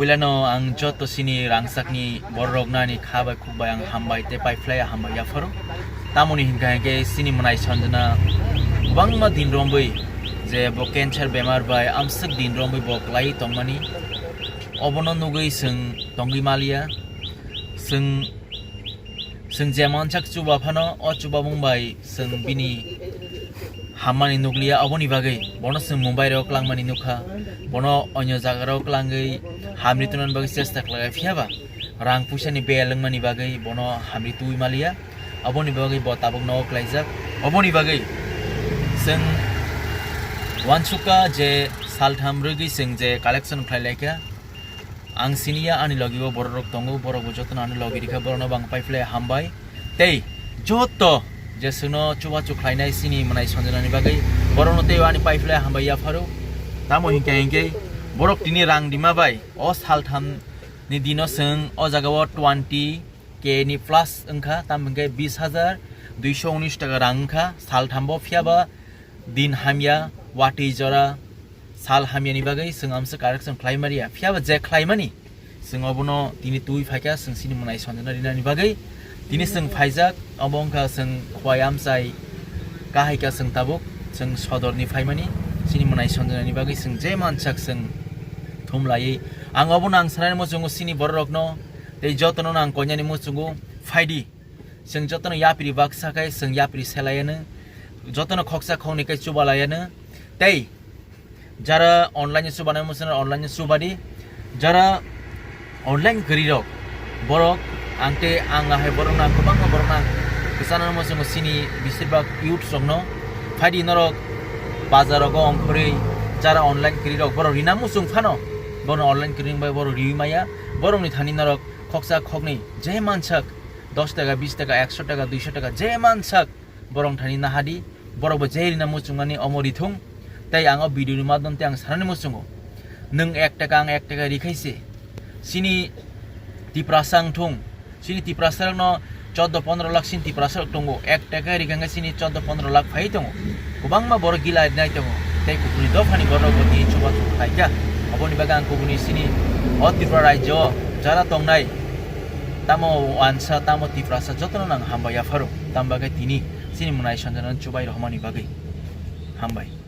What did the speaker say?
Puilano ang joto sini rangsak ni borok na ni khabai khubbai ang hambai te pai flaya hambai ya faro tamoni hingkai ge sini munai sanjana bangma din romboi je bo cancer bemar bai amsak din romboi bo klai tongmani obono nugui sing tongi malia sing jeman chak chuba phano o chuba mumbai sing bini hamani nuklia aboni bagai bono sing mumbai rok langmani nukha bono onyo jaga rok langai hamri tunan bagai chesta khlagai phiaba rang puisani belengmani bagai bono hamri tui malia aboni bagai bo tabuk no klaijak aboni bagai sing wansuka je saltham rugi sing je collection khlaileka ang sinia ani logibo borok tongo borok bojotna ani logirika borno bang paifle hambai tei joto je suno chubachu khlainai sini manai sanjana ni bagai borno tei ani paifle hambai ya pharo tamo hingke borok tini rang dima bai o saltham ni dino sing o jagao 20k ni plus engkha tamhingke 20219 taka rang engkha salthambo phiaba din hamya wati jora sal hamya ni bagai sing amsa correction khlaimaria phiaba je khlaimani sing obono tini tui phaika sing sini munai sanjana rina ni bagai tini sing phaijak abongkha sing khwayam sai kahaika sing tabuk sing sodor ni phaimani sini munai sanjana ni bagai sing je manchak sing thumlai ang obono ang sanai mo jungo sini borok no tei jotono ang konya ni mo jungo phaidi sing jotono yapiri baksa kai sing yapiri selayana jotono khoksa khoni kai chubalayana tei jara online subana musana online subadi jara online gerirok borok angte anga hai borok nang kubang borok nang kesana musung sini bisibak youth songno phaidi norok bazarok ongkhori jara online gerirok borok rina musung phano bono online gering bai borok rimaya borok ni thani norok khoksa khokni je manchak 10 টাকা 20 টাকা 100 টাকা 200 টাকা je manchak borok thani nahadi borok bo je rina musungani omori thung তাই আঙ ভিডিওর মাধ্যমে আং সারানি মুসুঙ্গো নং 1 টাকা আং 1 টাকা রিখাইছে সিনি তিপ্রাসাং থুং সিনি তিপ্রাসাং ন 14-15 লাখ সিনি তিপ্রাসাং টঙ্গো 1 টাকা রিখাঙ্গা সিনি 14-15 লাখ ফাই টঙ্গো গোবাংমা বড় গিলা নাই টঙ্গো তাই কুকুনি দফানি বড় গতি চুবাচু খাইকা অবনি বাগা আং কুকুনি সিনি অ ত্রিপুরা রাজ্য যারা টংনাই তামো ওয়ানসা তামো তিপ্রাসা যতন নাং হামবায়া ফারো তামবাগাই তিনি সিনি মুনাই সঞ্জনন চুবাই রহমানি বাগৈ হামবাই